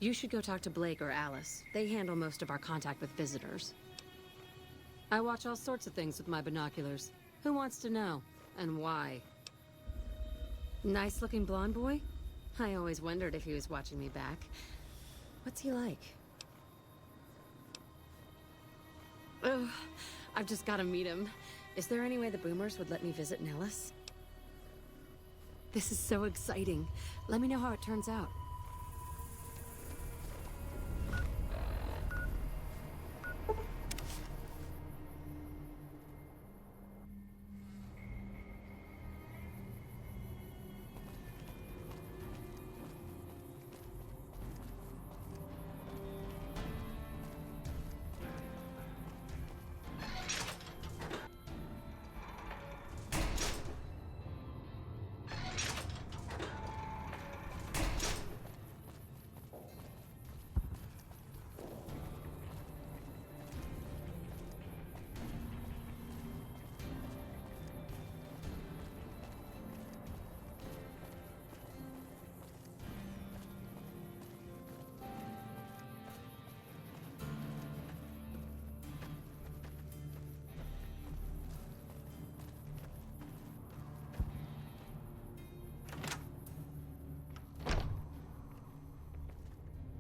You should go talk to Blake or Alice. They handle most of our contact with visitors. I watch all sorts of things with my binoculars. Who wants to know? And why? Nice-looking blonde boy? I always wondered if he was watching me back. What's he like? Oh, I've just got to meet him. Is there any way the boomers would let me visit Nellis? This is so exciting. Let me know how it turns out.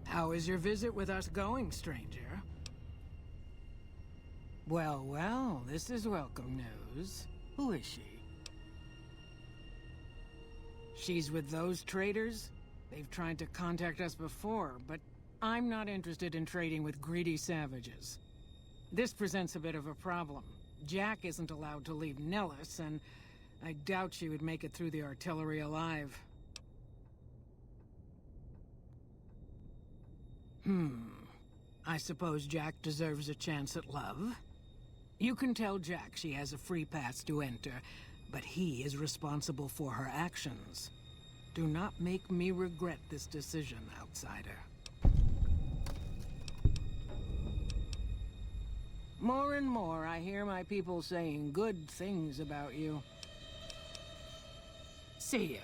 How is your visit with us going, stranger? Well, well, this is welcome news. Who is she? She's with those traders? They've tried to contact us before, but I'm not interested in trading with greedy savages. This presents a bit of a problem. Jack isn't allowed to leave Nellis, and I doubt she would make it through the artillery alive. I suppose Jack deserves a chance at love. You can tell Jack she has a free pass to enter, but he is responsible for her actions. Do not make me regret this decision, outsider. More and more, I hear my people saying good things about you. See ya.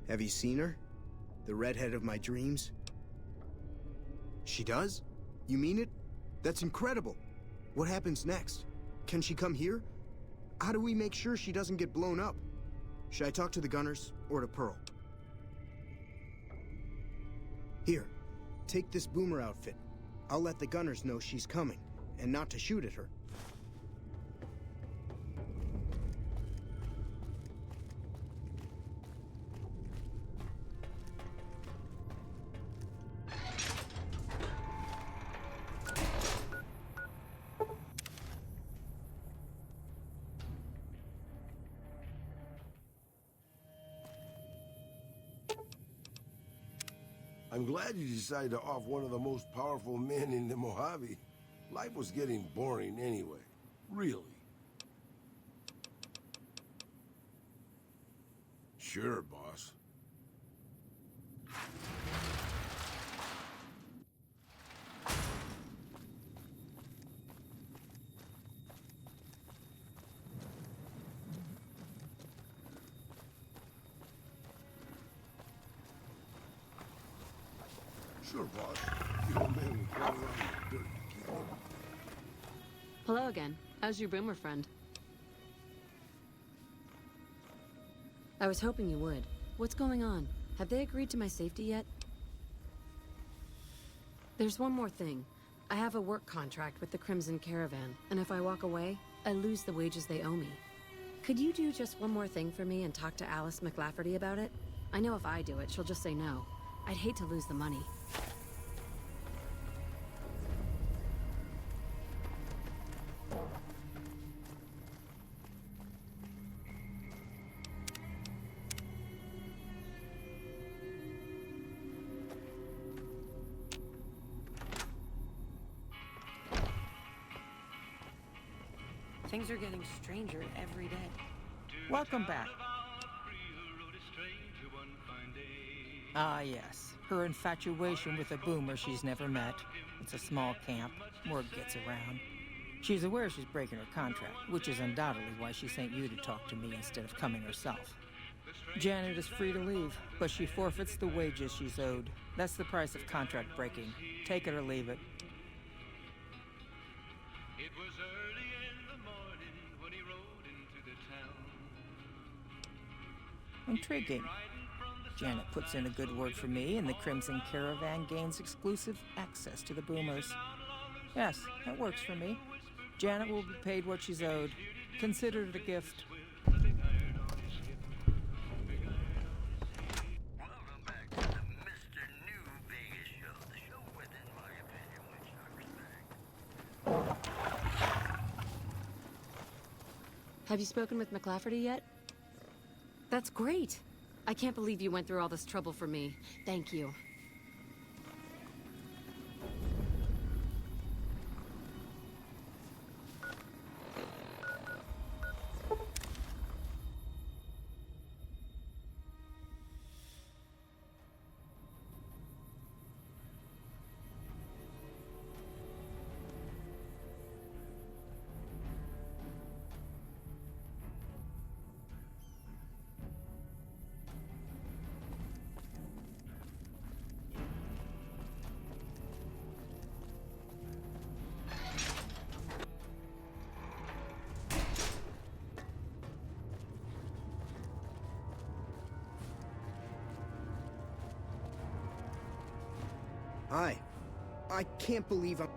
Have you seen her? The redhead of my dreams? She does? You mean it? That's incredible. What happens next? Can she come here? How do we make sure she doesn't get blown up? Should I talk to the gunners or to Pearl? Here, take this boomer outfit. I'll let the gunners know she's coming, and not to shoot at her. I'm glad you decided to off one of the most powerful men in the Mojave. Life was getting boring anyway. Really. Sure, boss. Sure, boss. The old man will crawl around in the dirt to keep up. Hello again. How's your boomer friend? I was hoping you would. What's going on? Have they agreed to my safety yet? There's one more thing. I have a work contract with the Crimson Caravan, and if I walk away, I lose the wages they owe me. Could you do just one more thing for me and talk to Alice McLafferty about it? I know if I do it, she'll just say no. I'd hate to lose the money. Things are getting stranger every day. Welcome back. Ah, yes. Her infatuation with a boomer she's never met. It's a small camp. Word gets around. She's aware she's breaking her contract, which is undoubtedly why she sent you to talk to me instead of coming herself. Janet is free to leave, but she forfeits the wages she's owed. That's the price of contract breaking. Take it or leave it. It was early in the morning when he rode into the town. Intriguing. Janet puts in a good word for me, and the Crimson Caravan gains exclusive access to the boomers. Yes, that works for me. Janet will be paid what she's owed. Consider it a gift. Welcome back to the Mr. New Vegas show. The show with, in my opinion, which I respect. Have you spoken with McLafferty yet? That's great! I can't believe you went through all this trouble for me. Thank you. Hi. I can't believe I'm...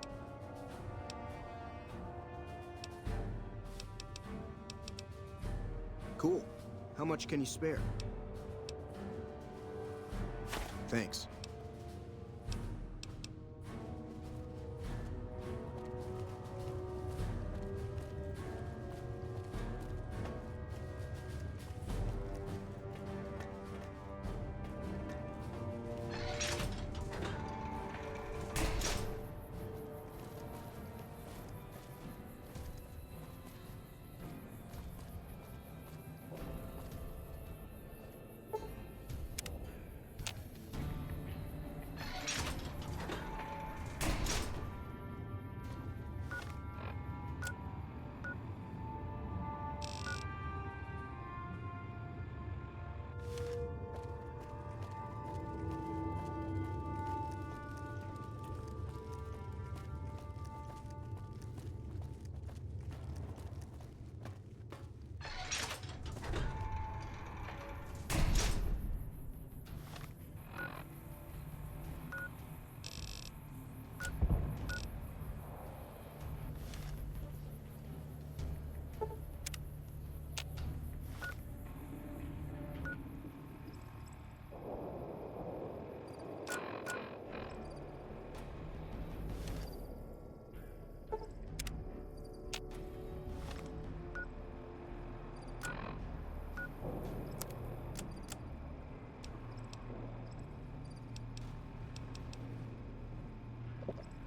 Cool. How much can you spare? Thanks.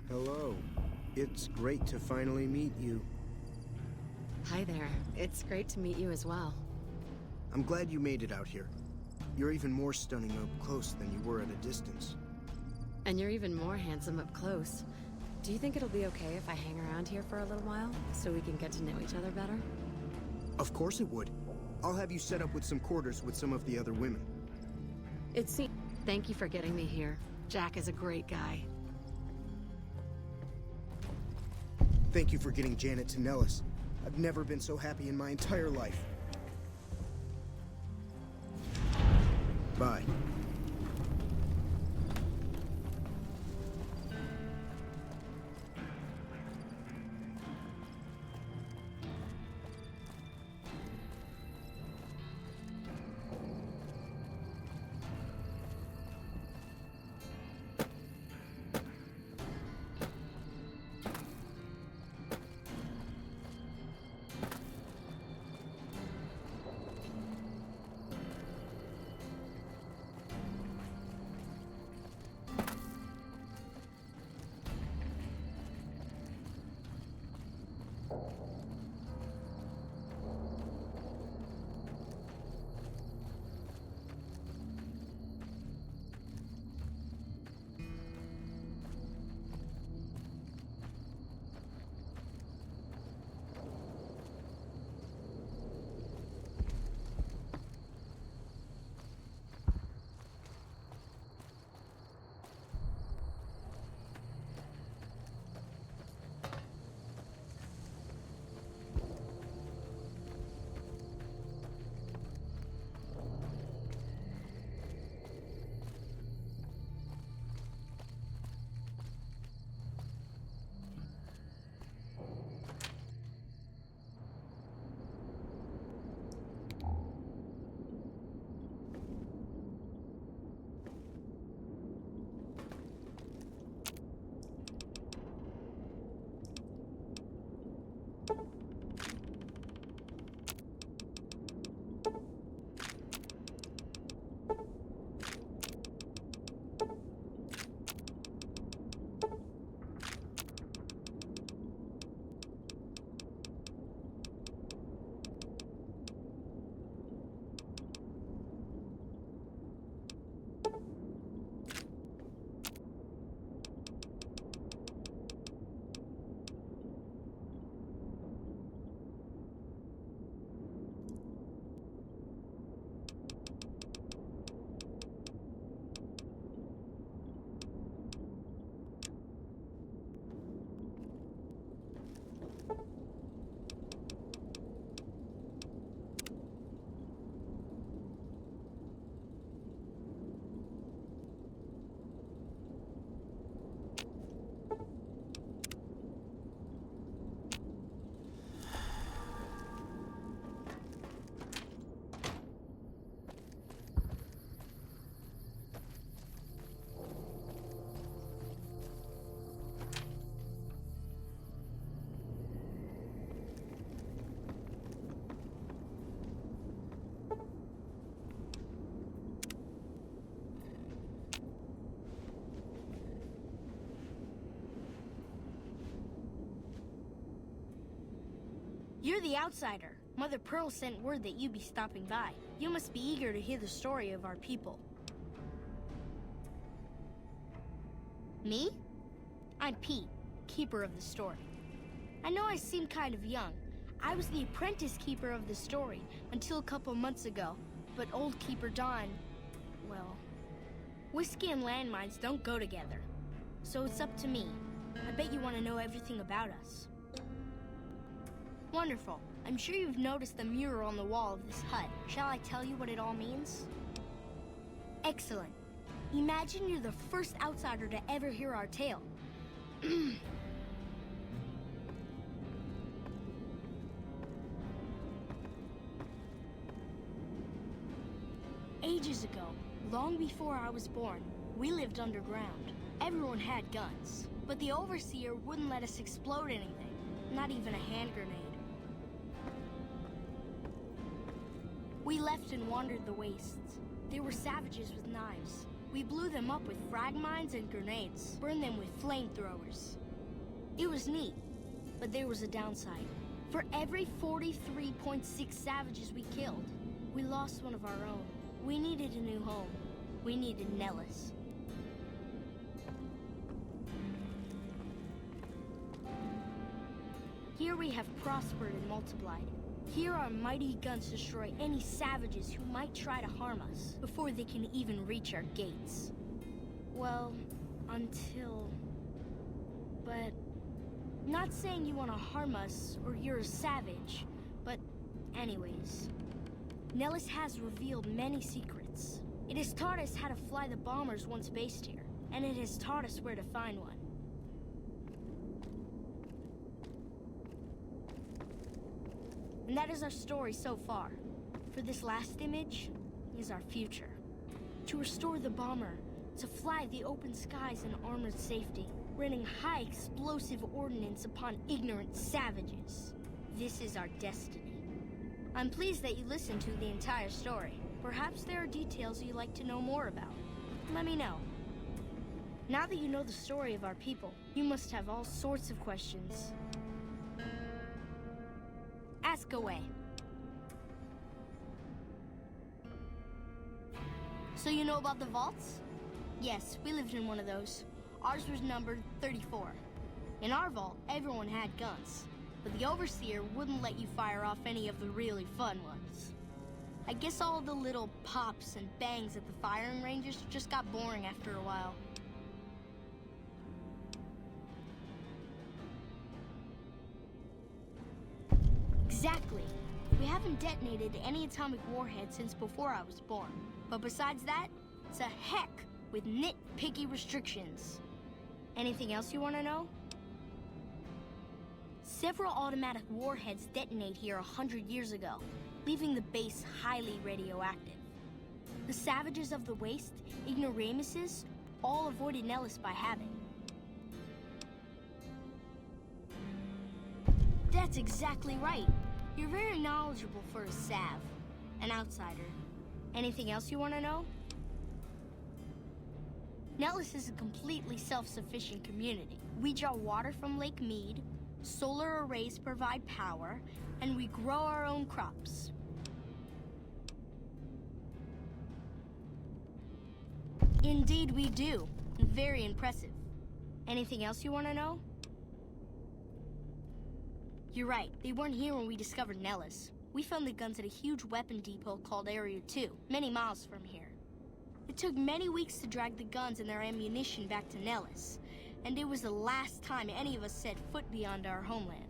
Hello. It's great to finally meet you. Hi there. It's great to meet you as well. I'm glad you made it out here. You're even more stunning up close than you were at a distance. And you're even more handsome up close. Do you think it'll be okay if I hang around here for a little while, so we can get to know each other better? Of course it would. I'll have you set up with some quarters with some of the other women. Thank you for getting me here. Jack is a great guy. Thank you for getting Janet to Nellis. I've never been so happy in my entire life. Bye. You're the outsider. Mother Pearl sent word that you'd be stopping by. You must be eager to hear the story of our people. Me? I'm Pete, keeper of the story. I know I seem kind of young. I was the apprentice keeper of the story until a couple months ago, but old Keeper Don, well, whiskey and landmines don't go together. So it's up to me. I bet you want to know everything about us. Wonderful. I'm sure you've noticed the mural on the wall of this hut. Shall I tell you what it all means? Excellent. Imagine you're the first outsider to ever hear our tale. Ages ago, long before I was born, we lived underground. Everyone had guns, but the Overseer wouldn't let us explode anything, not even a hand grenade. We left and wandered the wastes. There were savages with knives. We blew them up with frag mines and grenades, burned them with flamethrowers. It was neat, but there was a downside. For every 43.6 savages we killed, we lost one of our own. We needed a new home. We needed Nellis. Here we have prospered and multiplied. Here our mighty guns destroy any savages who might try to harm us before they can even reach our gates. Well, until... But... Not saying you want to harm us or you're a savage, but anyways. Nellis has revealed many secrets. It has taught us how to fly the bombers once based here, and it has taught us where to find one. And that is our story so far. For this last image is our future. To restore the bomber, to fly the open skies in armored safety, raining high explosive ordnance upon ignorant savages. This is our destiny. I'm pleased that you listened to the entire story. Perhaps there are details you'd like to know more about. Let me know. Now that you know the story of our people, you must have all sorts of questions. Ask away. So you know about the vaults? Yes, we lived in one of those. Ours was numbered 34. In our vault, everyone had guns, but the Overseer wouldn't let you fire off any of the really fun ones. I guess all the little pops and bangs at the firing ranges just got boring after a while. Exactly. We haven't detonated any atomic warheads since before I was born. But besides that, it's a heck with nitpicky restrictions. Anything else you want to know? Several automatic warheads detonate here 100 years ago, leaving the base highly radioactive. The savages of the waste, ignoramuses, all avoided Nellis by habit. That's exactly right. You're very knowledgeable for a Sav, an outsider. Anything else you want to know? Nellis is a completely self-sufficient community. We draw water from Lake Mead, solar arrays provide power, and we grow our own crops. Indeed we do. Very impressive. Anything else you want to know? You're right, they weren't here when we discovered Nellis. We found the guns at a huge weapon depot called Area 2, many miles from here. It took many weeks to drag the guns and their ammunition back to Nellis, and it was the last time any of us set foot beyond our homeland.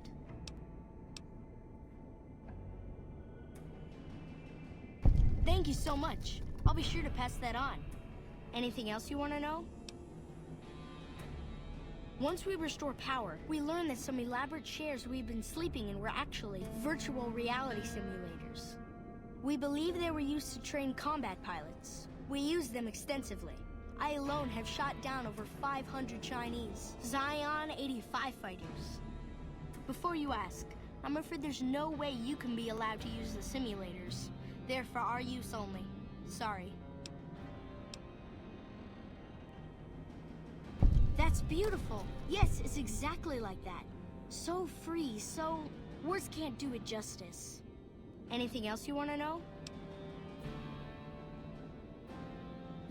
Thank you so much. I'll be sure to pass that on. Anything else you want to know? Once we restore power, we learned that some elaborate chairs we've been sleeping in were actually virtual reality simulators. We believe they were used to train combat pilots. We used them extensively. I alone have shot down over 500 Chinese Zion 85 fighters. Before you ask, I'm afraid there's no way you can be allowed to use the simulators. They're for our use only. Sorry. That's beautiful. Yes, it's exactly like that. So free, so, Words can't do it justice. Anything else you want to know?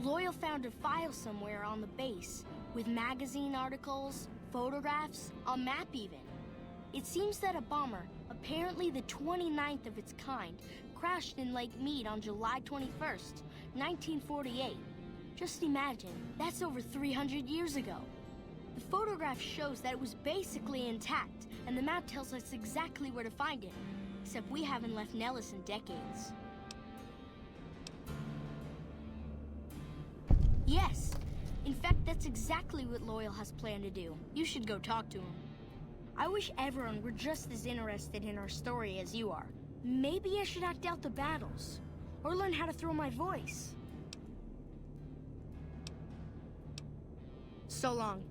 Loyal found a file somewhere on the base, with magazine articles, photographs, a map even. It seems that a bomber, apparently the 29th of its kind, crashed in Lake Mead on July 21st, 1948. Just imagine, that's over 300 years ago. The photograph shows that it was basically intact, and the map tells us exactly where to find it. Except we haven't left Nellis in decades. Yes. In fact, that's exactly what Loyal has planned to do. You should go talk to him. I wish everyone were just as interested in our story as you are. Maybe I should act out the battles, or learn how to throw my voice. So long.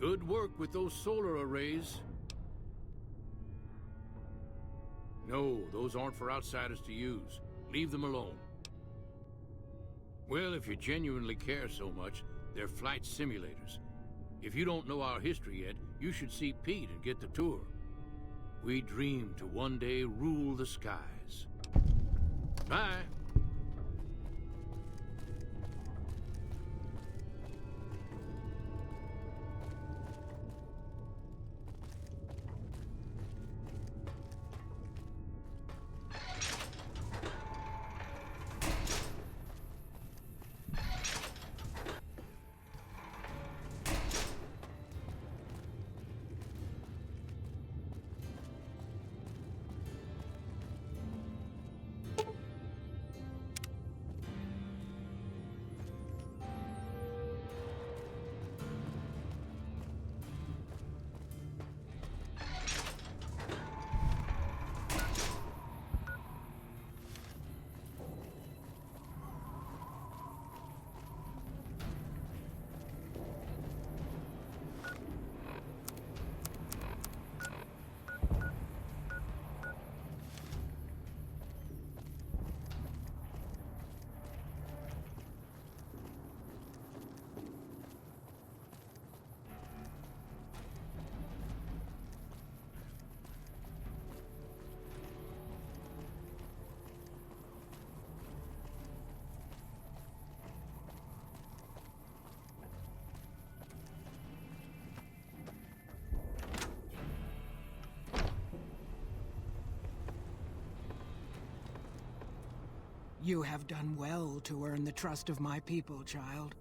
Good work with those solar arrays. No, those aren't for outsiders to use. Leave them alone. Well, if you genuinely care so much, they're flight simulators. If you don't know our history yet, you should see Pete and get the tour. We dream to one day rule the skies. Bye. You have done well to earn the trust of my people, child.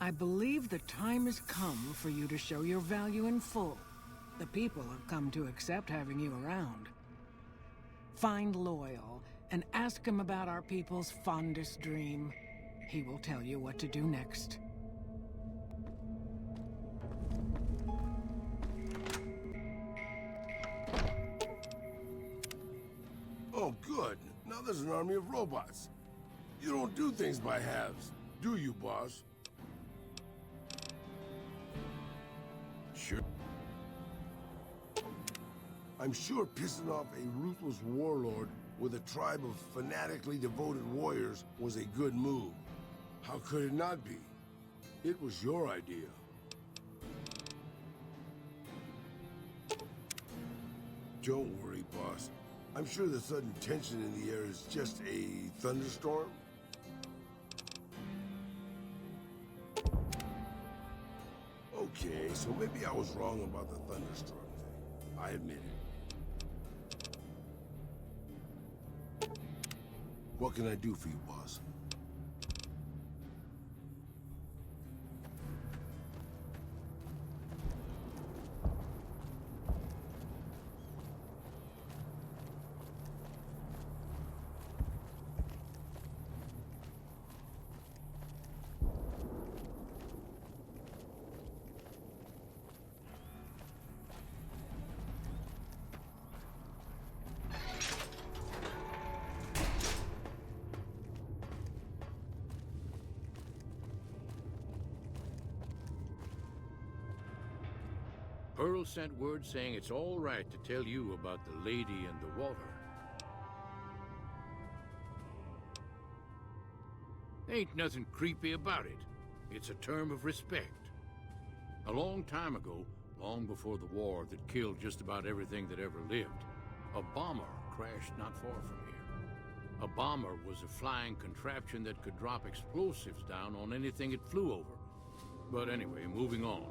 I believe the time has come for you to show your value in full. The people have come to accept having you around. Find Loyal and ask him about our people's fondest dream. He will tell you what to do next. Oh, good. Now there's an army of robots. You don't do things by halves, do you, boss? Sure. I'm sure pissing off a ruthless warlord with a tribe of fanatically devoted warriors was a good move. How could it not be? It was your idea. Don't worry, boss. I'm sure the sudden tension in the air is just a thunderstorm. Okay, so maybe I was wrong about the thunderstorm thing. I admit it. What can I do for you, boss? Pearl sent word saying it's all right to tell you about the lady and the water. Ain't nothing creepy about it. It's a term of respect. A long time ago, long before the war that killed just about everything that ever lived, a bomber crashed not far from here. A bomber was a flying contraption that could drop explosives down on anything it flew over. But anyway, moving on.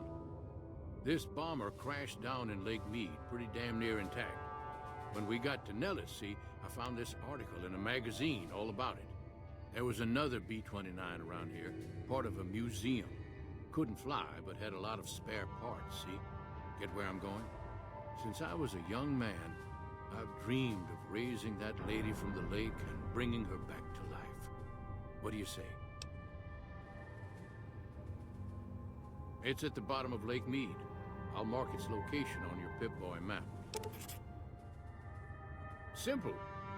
This bomber crashed down in Lake Mead, pretty damn near intact. When we got to Nellis, see, I found this article in a magazine all about it. There was another B-29 around here, part of a museum. Couldn't fly, but had a lot of spare parts, see? Get where I'm going? Since I was a young man, I've dreamed of raising that lady from the lake and bringing her back to life. What do you say? It's at the bottom of Lake Mead. I'll mark its location on your Pip-Boy map. Simple.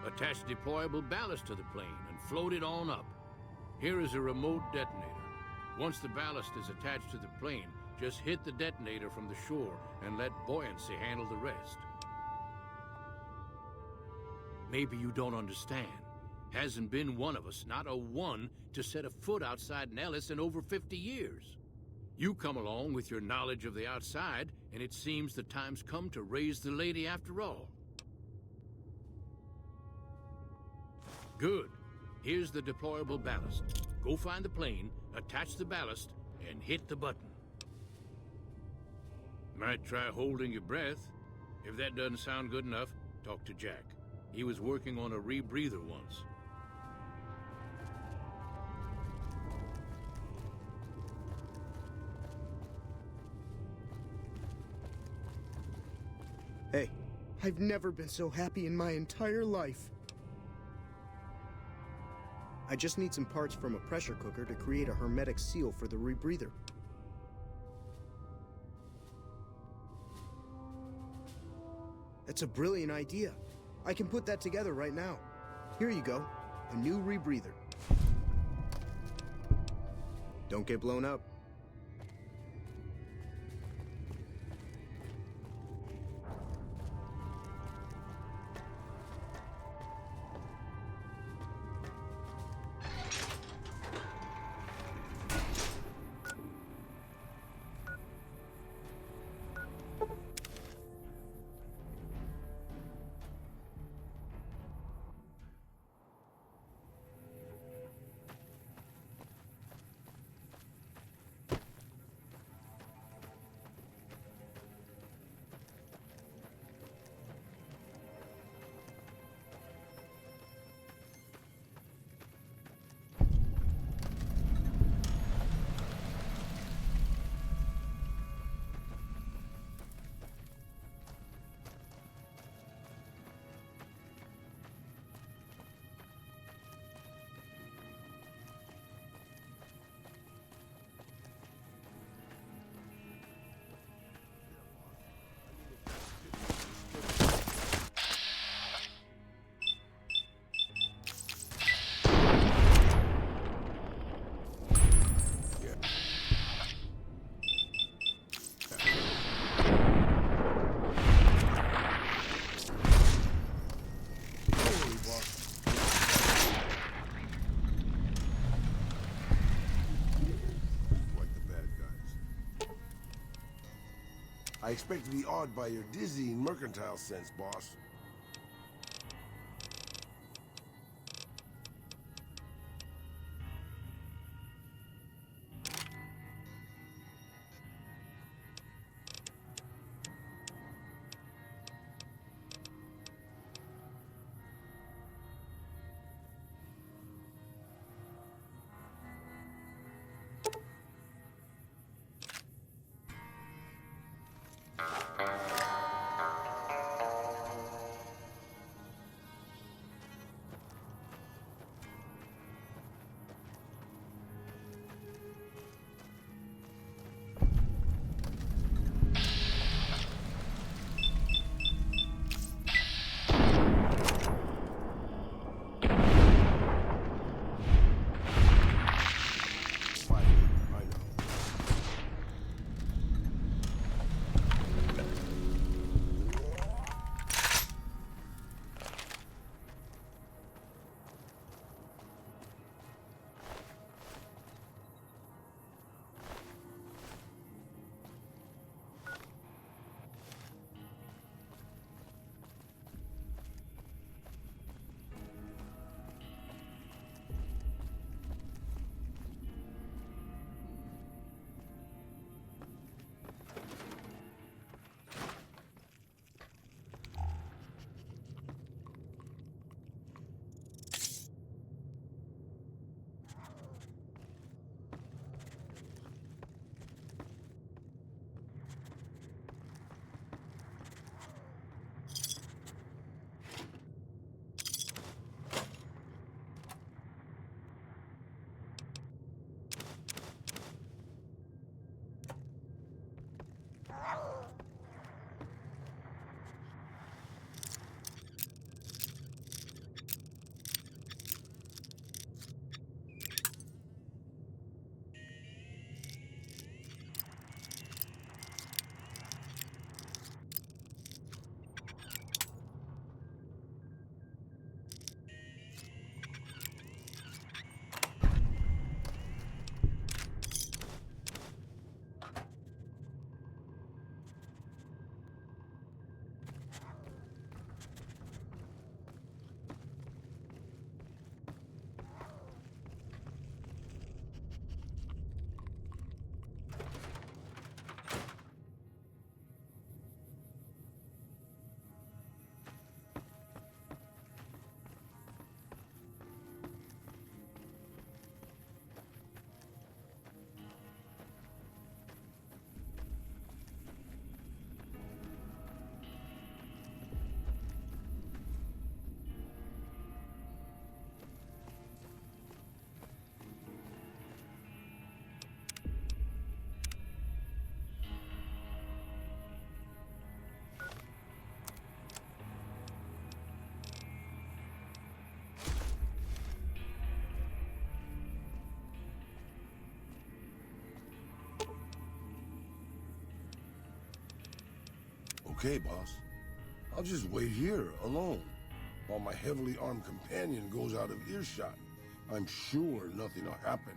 Attach deployable ballast to the plane and float it on up. Here is a remote detonator. Once the ballast is attached to the plane, just hit the detonator from the shore and let buoyancy handle the rest. Maybe you don't understand. Hasn't been one of us, not a one, to set a foot outside Nellis in over 50 years. You come along with your knowledge of the outside, and it seems the time's come to raise the lady after all. Good. Here's the deployable ballast. Go find the plane, attach the ballast, and hit the button. Might try holding your breath. If that doesn't sound good enough, talk to Jack. He was working on a rebreather once. Hey, I've never been so happy in my entire life. I just need some parts from a pressure cooker to create a hermetic seal for the rebreather. That's a brilliant idea. I can put that together right now. Here you go, a new rebreather. Don't get blown up. I expect to be awed by your dizzying mercantile sense, boss. Okay, boss. I'll just wait here, alone, while my heavily armed companion goes out of earshot. I'm sure nothing will happen.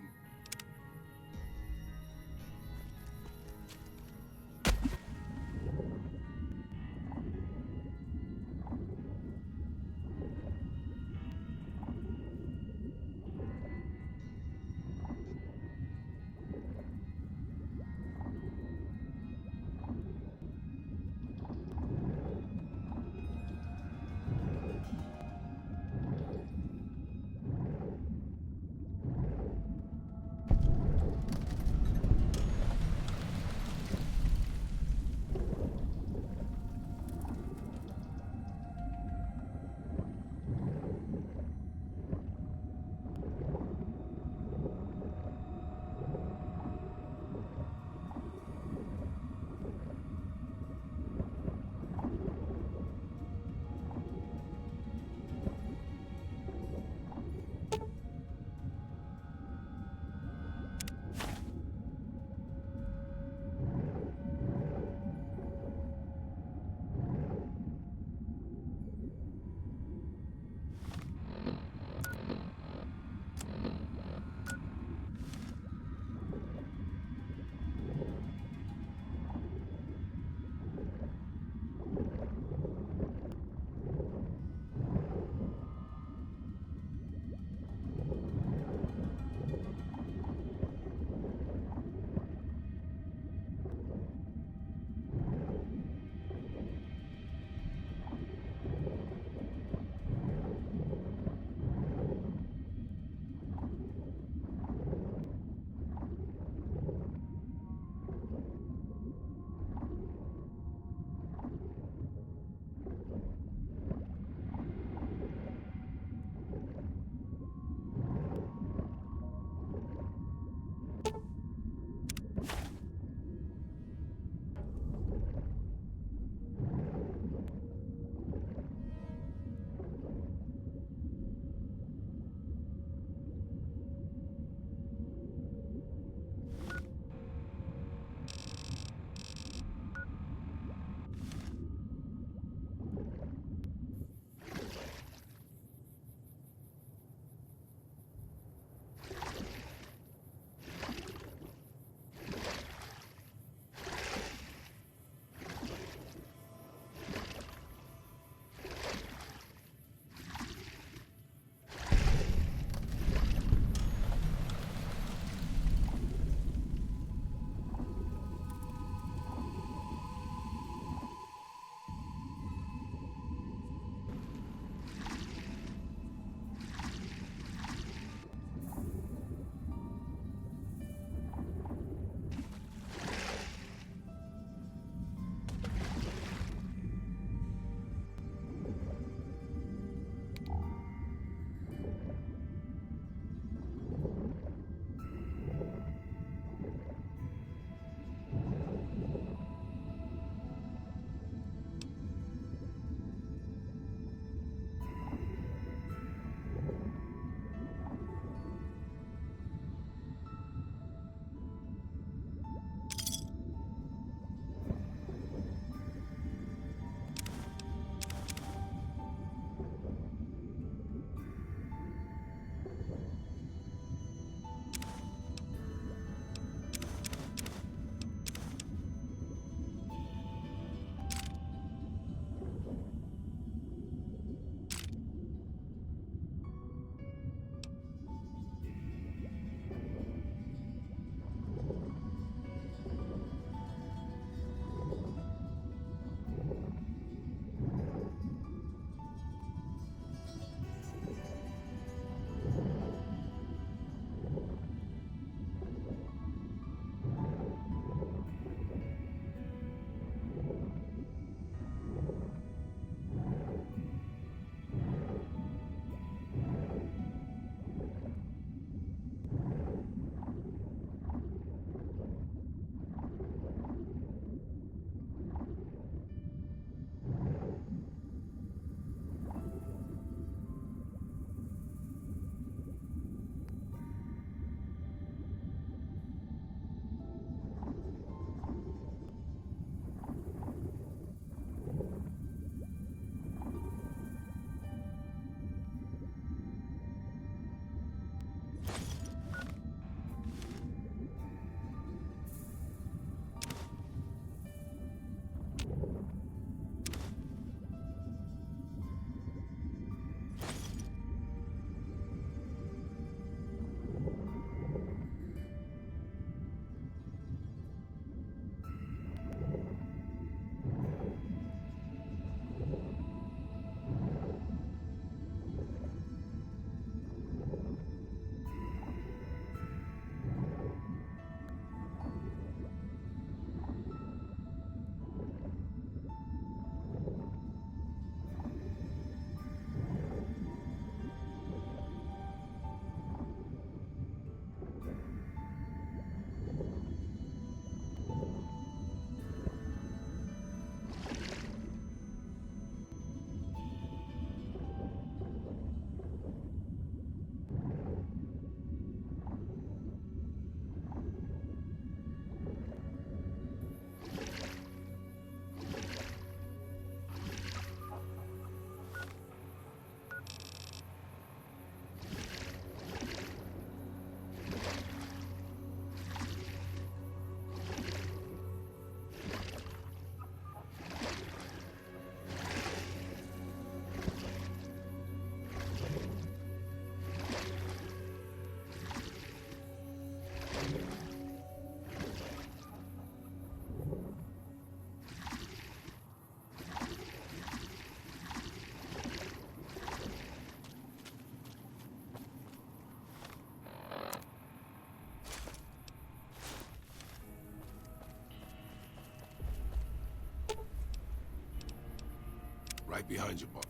Right behind you, boss.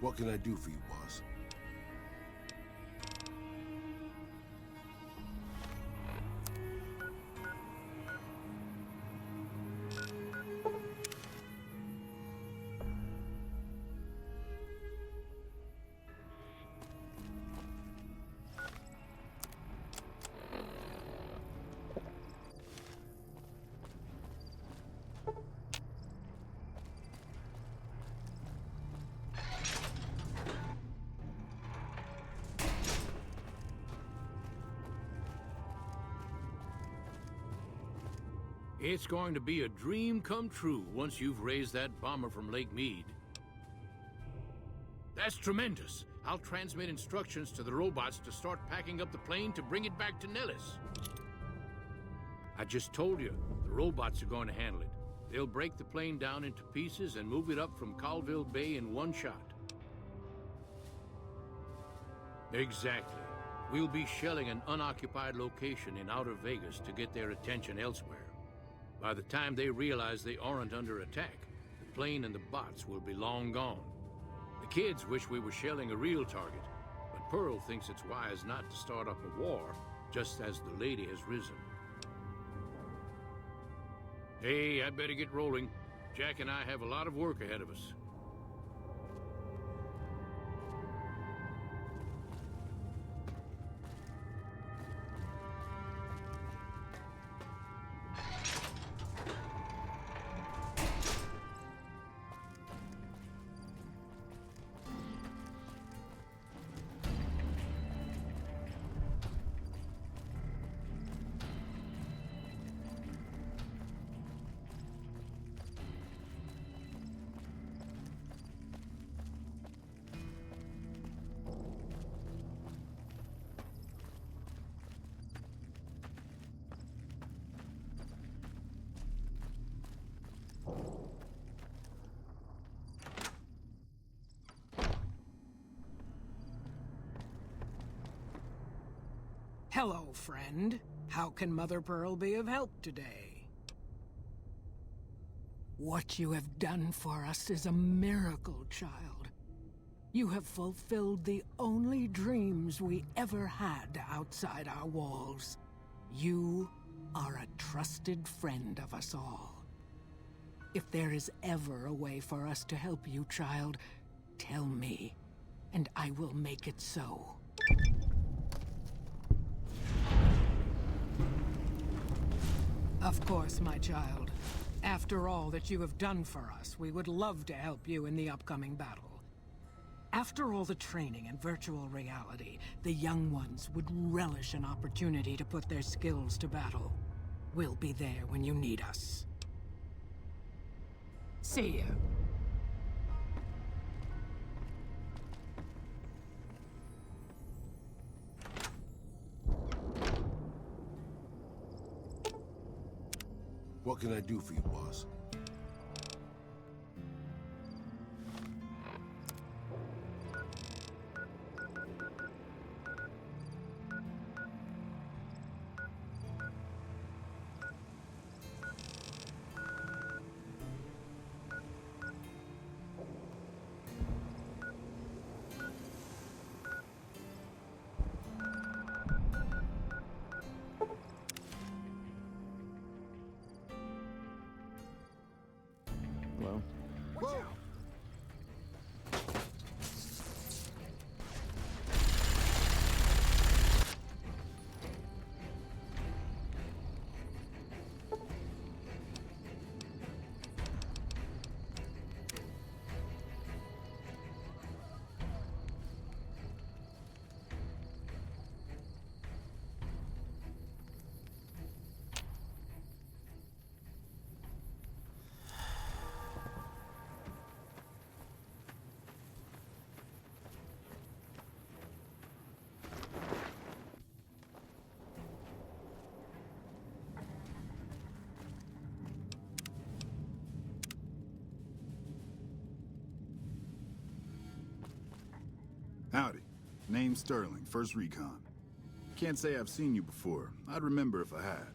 What can I do for you, boss? It's going to be a dream come true once you've raised that bomber from Lake Mead. That's tremendous. I'll transmit instructions to the robots to start packing up the plane to bring it back to Nellis. I just told you, the robots are going to handle it. They'll break the plane down into pieces and move it up from Colville Bay in one shot. Exactly. We'll be shelling an unoccupied location in outer Vegas to get their attention elsewhere. By the time they realize they aren't under attack, the plane and the bots will be long gone. The kids wish we were shelling a real target, but Pearl thinks it's wise not to start up a war just as the lady has risen. Hey, I'd better get rolling. Jack and I have a lot of work ahead of us. Hello, friend. How can Mother Pearl be of help today? What you have done for us is a miracle, child. You have fulfilled the only dreams we ever had outside our walls. You are a trusted friend of us all. If there is ever a way for us to help you, child, tell me, and I will make it so. Of course, my child. After all that you have done for us, we would love to help you in the upcoming battle. After all the training in virtual reality, the young ones would relish an opportunity to put their skills to battle. We'll be there when you need us. See ya. What can I do for you, boss? Name's Sterling, 1st Recon. Can't say I've seen you before. I'd remember if I had.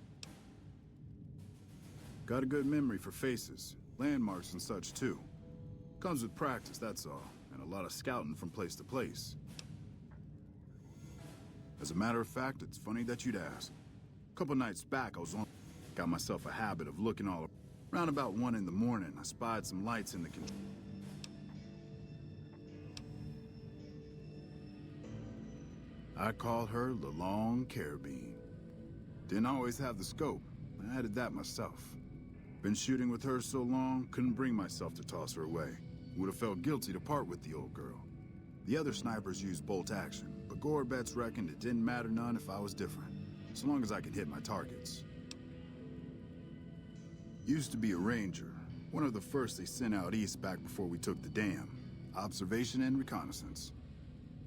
Got a good memory for faces, landmarks and such too. Comes with practice, that's all, and a lot of scouting from place to place. As a matter of fact, it's funny that you'd ask. A couple nights back, I was on... Got myself a habit of looking all... Around about 1 in the morning, I spied some lights in the... I called her the Long Carabine. Didn't always have the scope. I added that myself. Been shooting with her so long, couldn't bring myself to toss her away. Would have felt guilty to part with the old girl. The other snipers used bolt action, but Gore bets reckoned it didn't matter none if I was different, so long as I could hit my targets. Used to be a ranger, one of the first they sent out east back before we took the dam. Observation and reconnaissance.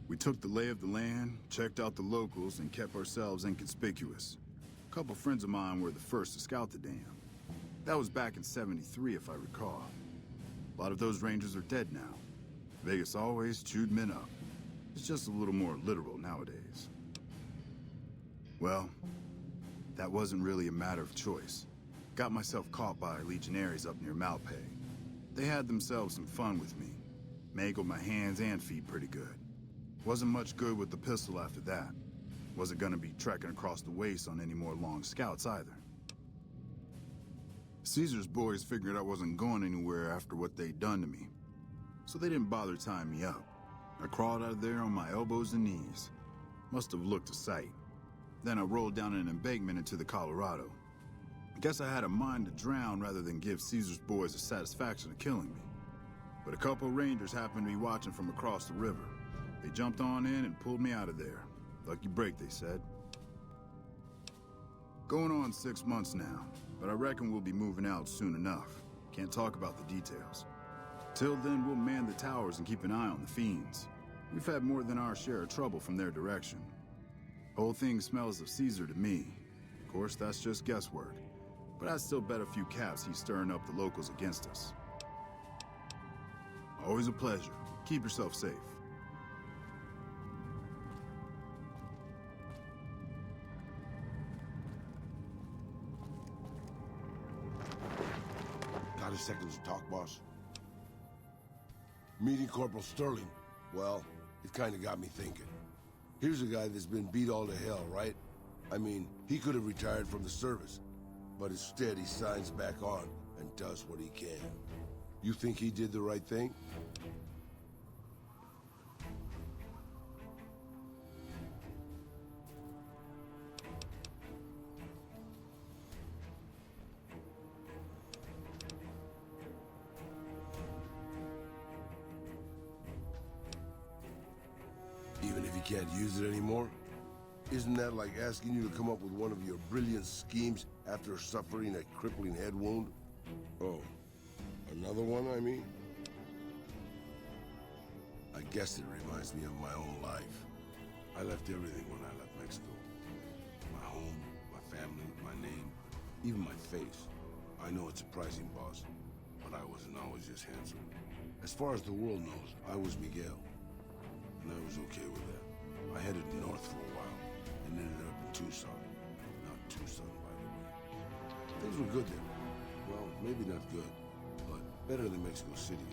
We took the lay of the land, checked out the locals, and kept ourselves inconspicuous. A couple friends of mine were the first to scout the dam. That was back in '73, if I recall. A lot of those rangers are dead now. Vegas always chewed men up. It's just a little more literal nowadays. Well, that wasn't really a matter of choice. Got myself caught by legionaries up near Malpay. They had themselves some fun with me. Mangled my hands and feet pretty good. Wasn't much good with the pistol after that. Wasn't gonna be trekking across the waste on any more long scouts either. Caesar's boys figured I wasn't going anywhere after what they'd done to me, so they didn't bother tying me up. I crawled out of there on my elbows and knees. Must have looked a sight. Then I rolled down an embankment into the Colorado. I guess I had a mind to drown rather than give Caesar's boys the satisfaction of killing me. But a couple rangers happened to be watching from across the river. They jumped on in and pulled me out of there. Lucky break, they said. Going on 6 months now, but I reckon we'll be moving out soon enough. Can't talk about the details. Till then, we'll man the towers and keep an eye on the fiends. We've had more than our share of trouble from their direction. Whole thing smells of Caesar to me. Of course, that's just guesswork. But I'd still bet a few caps he's stirring up the locals against us. Always a pleasure. Keep yourself safe. Got a second to talk, boss? Meeting Corporal Sterling, well, it kind of got me thinking. Here's a guy that's been beat all to hell, right? I mean, he could have retired from the service, but instead he signs back on and does what he can. You think he did the right thing? Even if he can't use it anymore? Isn't that like asking you to come up with one of your brilliant schemes after suffering a crippling head wound? Oh, another one, I mean? I guess it reminds me of my own life. I left everything when I left Mexico. My home, my family, my name, even my face. I know it's surprising, boss, but I wasn't always just handsome. As far as the world knows, I was Miguel. And I was okay with that. I headed north for a while, and ended up in Tucson. Not Tucson, by the way. Things were good there. Well, maybe not good, but better than Mexico City.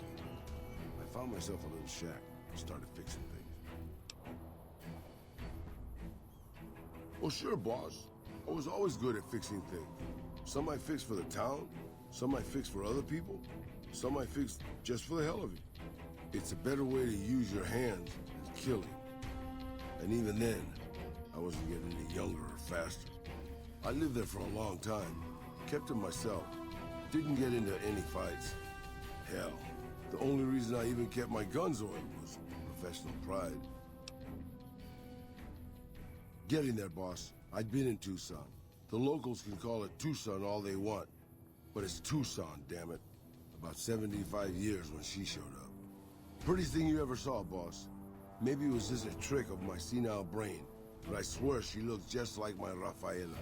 I found myself a little shack and started fixing things. Well, sure, boss. I was always good at fixing things. Some I fixed for the town, some I fixed for other people, some I fixed just for the hell of it. It's a better way to use your hands than killing. And even then, I wasn't getting any younger or faster. I lived there for a long time, kept to myself, didn't get into any fights. Hell, the only reason I even kept my guns oiled was professional pride. Getting there, boss. I'd been in Tucson. The locals can call it Tucson all they want, but it's Tucson, damn it. About 75 years when she showed up. Prettiest thing you ever saw, boss. Maybe it was just a trick of my senile brain, but I swear she looked just like my Rafaela.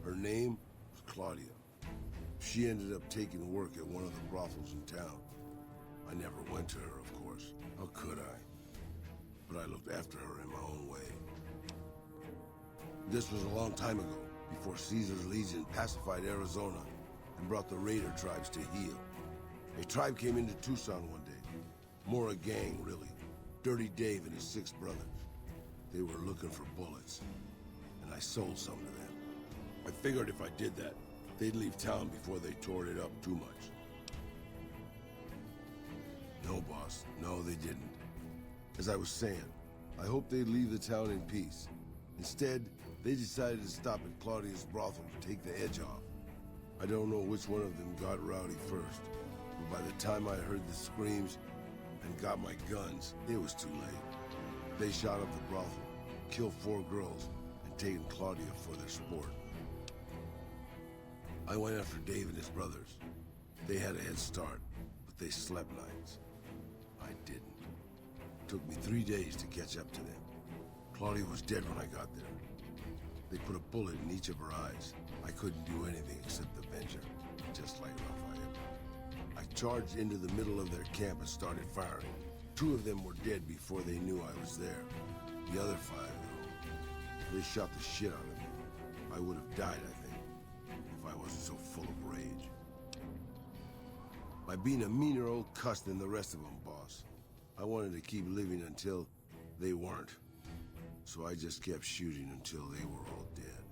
Her name was Claudia. She ended up taking work at one of the brothels in town. I never went to her, of course. How could I? but I looked after her in my own way. This was a long time ago, before Caesar's Legion pacified Arizona and brought the raider tribes to heel. A tribe came into Tucson one day. More a gang, really. Dirty Dave and his 6 brothers. They were looking for bullets, and I sold some to them. I figured if I did that, they'd leave town before they tore it up too much. No, boss. No, they didn't. As I was saying, I hoped they'd leave the town in peace. Instead, they decided to stop at Claudia's brothel to take the edge off. I don't know which one of them got rowdy first, but by the time I heard the screams and got my guns, it was too late. They shot up the brothel, killed 4 girls, and taken Claudia for their sport. I went after Dave and his brothers. They had a head start, but they slept nights. I didn't. It took me 3 days to catch up to them. Claudia was dead when I got there. They put a bullet in each of her eyes. I couldn't do anything except avenge her, just like Raphael. I charged into the middle of their camp and started firing. 2 of them were dead before they knew I was there. The other 5, though, they shot the shit out of me. I would have died, I think, if I wasn't so full of rage. By being a meaner old cuss than the rest of them, boss. I wanted to keep living until they weren't. So I just kept shooting until they were all dead.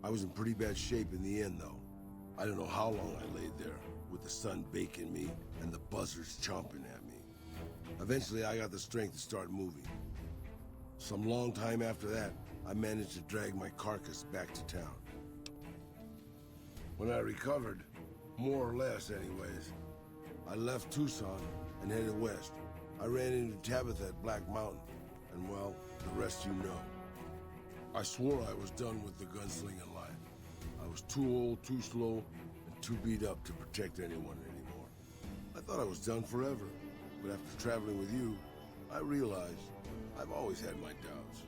I was in pretty bad shape in the end, though. I don't know how long I laid there, with the sun baking me and the buzzards chomping at me. Eventually, I got the strength to start moving. Some long time after that, I managed to drag my carcass back to town. When I recovered, more or less anyways, I left Tucson and headed west. I ran into Tabitha at Black Mountain, and well, the rest you know. I swore I was done with the gunslinging life. I was too old, too slow, and too beat up to protect anyone anymore. I thought I was done forever, but after traveling with you, I realized I've always had my doubts.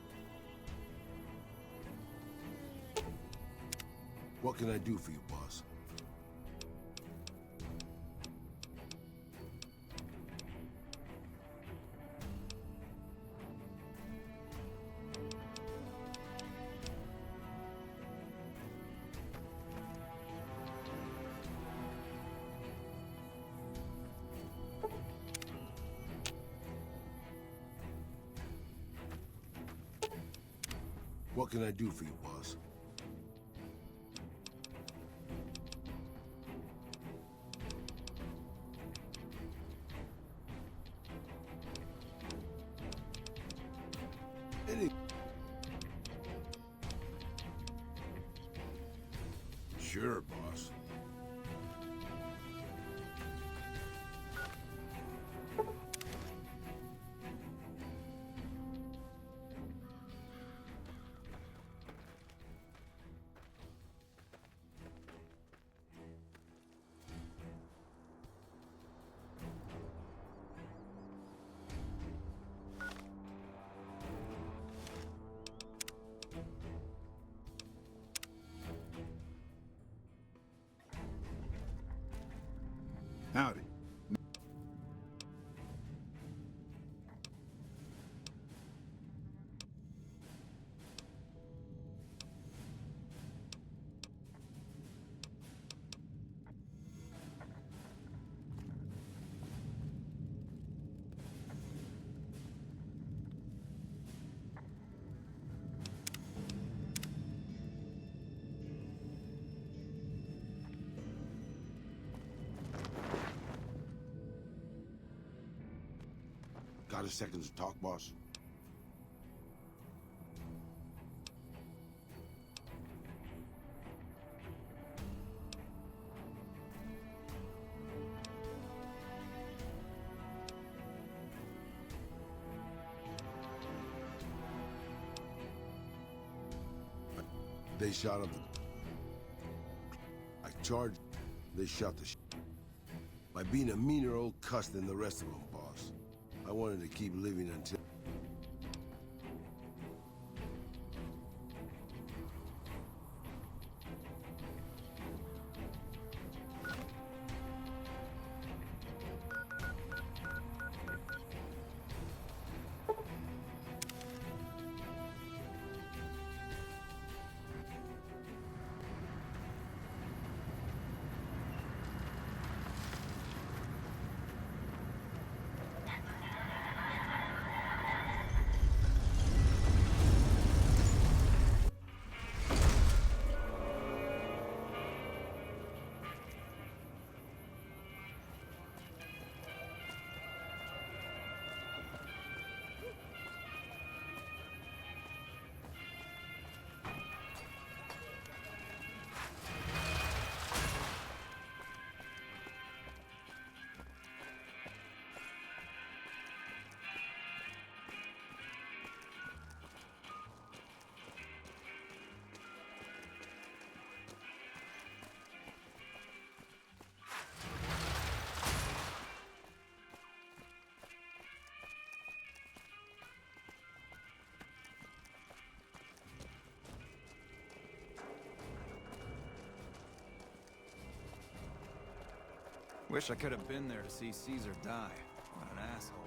What can I do for you, boss? What can I do for you, boss? Sure, boss. Howdy. Got a second to talk, boss? They shot up I charged. They shot the by being a meaner old cuss than the rest of them, boss. I wanted to keep living until... Wish I could have been there to see Caesar die. What an asshole.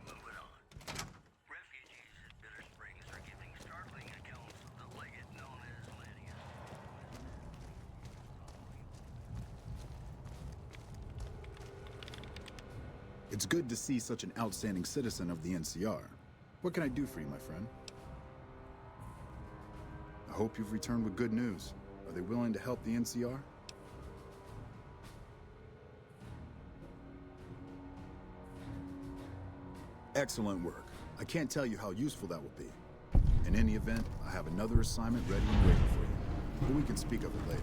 Moving on. Refugees at Bitter Springs are giving startling accounts of the legate known as Lennius. It's good to see such an outstanding citizen of the NCR. What can I do for you, my friend? I hope you've returned with good news. Are they willing to help the NCR? Excellent work. I can't tell you how useful that will be. In any event, I have another assignment ready and waiting for you. But we can speak of it later.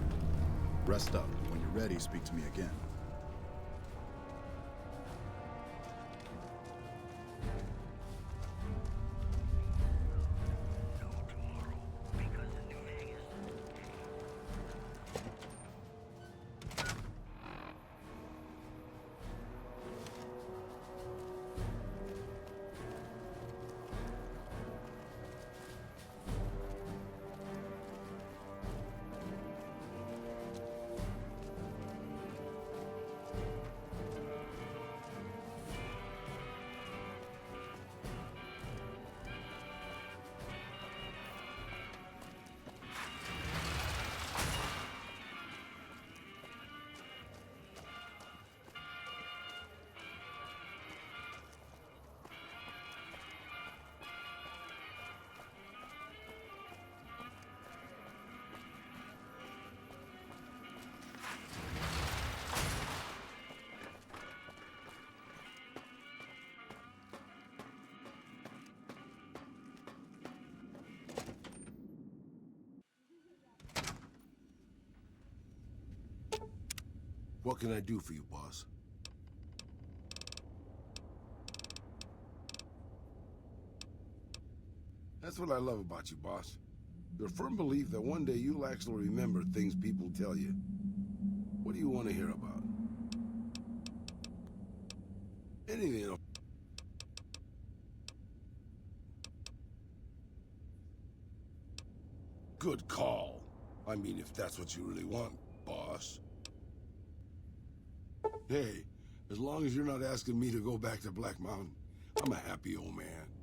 Rest up. When you're ready, speak to me again. What can I do for you, boss? That's what I love about you, boss. Your firm belief that one day you'll actually remember things people tell you. What do you want to hear about? Anything. Good call. I mean, if that's what you really want, boss. Hey, as long as you're not asking me to go back to Black Mountain, I'm a happy old man.